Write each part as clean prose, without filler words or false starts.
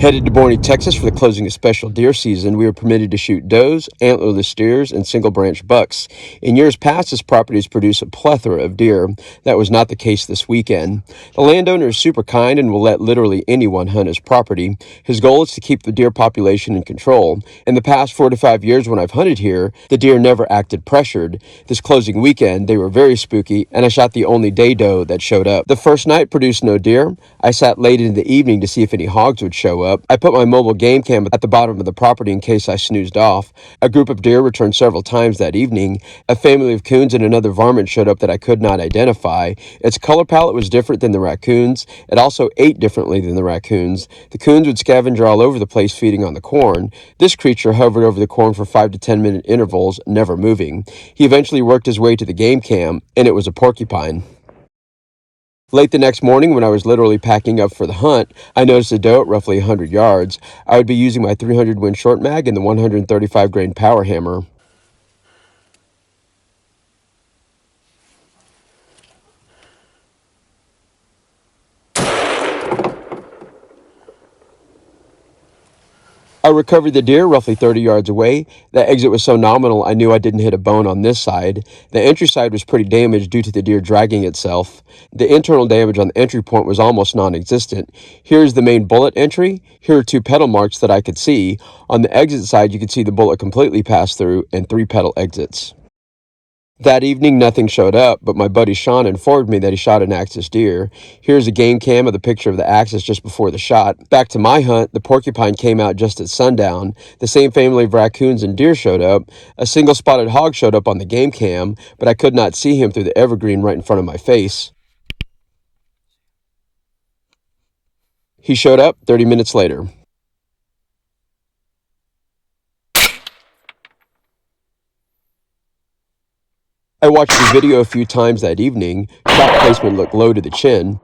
Headed to Borney, Texas for the closing of special deer season, we were permitted to shoot does, antlerless steers, and single-branch bucks. In years past, this property has produced a plethora of deer. That was not the case this weekend. The landowner is super kind and will let literally anyone hunt his property. His goal is to keep the deer population in control. In the past 4 to 5 years when I've hunted here, the deer never acted pressured. This closing weekend, they were very spooky, and I shot the only day doe that showed up. The first night produced no deer. I sat late in the evening to see if any hogs would show up. I put my mobile game cam at the bottom of the property in case I snoozed off. A group of deer returned several times that evening. A family of coons and another varmint showed up that I could not identify. Its color palette was different than the raccoons. It also ate differently than the raccoons. The coons would scavenge all over the place feeding on the corn. This creature hovered over the corn for 5 to 10 minute intervals, never moving. He eventually worked his way to the game cam, and it was a porcupine. Late the next morning, when I was literally packing up for the hunt, I noticed a doe at roughly 100 yards. I would be using my 300 Win short mag and the 135 grain power hammer. I recovered the deer roughly 30 yards away. The exit was so nominal I knew I didn't hit a bone on this side. The entry side was pretty damaged due to the deer dragging itself. The internal damage on the entry point was almost non-existent. Here's the main bullet entry. Here are 2 petal marks that I could see. On the exit side you could see the bullet completely pass through and 3 petal exits. That evening, nothing showed up, but my buddy Sean informed me that he shot an axis deer. Here's a game cam of the picture of the axis just before the shot. Back to my hunt, the porcupine came out just at sundown. The same family of raccoons and deer showed up. A single spotted hog showed up on the game cam, but I could not see him through the evergreen right in front of my face. He showed up 30 minutes later. I watched the video a few times that evening. Shot placement looked low to the chin.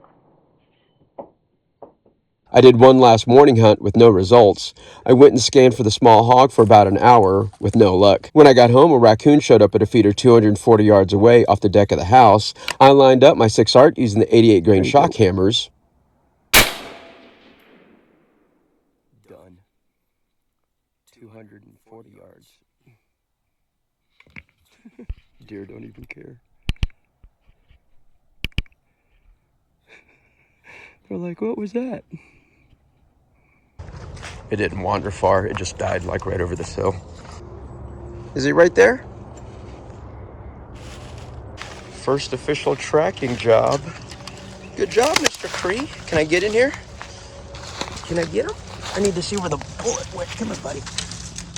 I did one last morning hunt with no results. I went and scanned for the small hog for about an hour with no luck. When I got home, a raccoon showed up at a feeder 240 yards away off the deck of the house. I lined up my 6 art using the 88 grain shock hammers. Done. 240 yards. Deer don't even care. They're like, what was that? It didn't wander far. It just died like right over this hill. Is he right there? First official tracking job. Good job, Mr. Cree. Can I get in here? Can I get him? I need to see where the bullet went. Come here, buddy.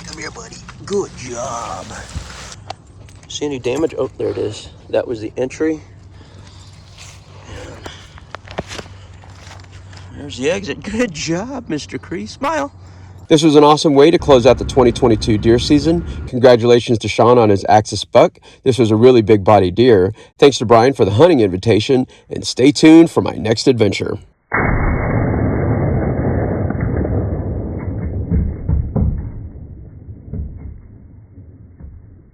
Come here, buddy. Good job. See any damage? Oh, there it is. That was the entry. And there's the exit. Good job, Mr. Cree. Smile. This was an awesome way to close out the 2022 deer season. Congratulations to Sean on his axis buck. This was a really big body deer. Thanks to Brian for the hunting invitation, and stay tuned for my next adventure.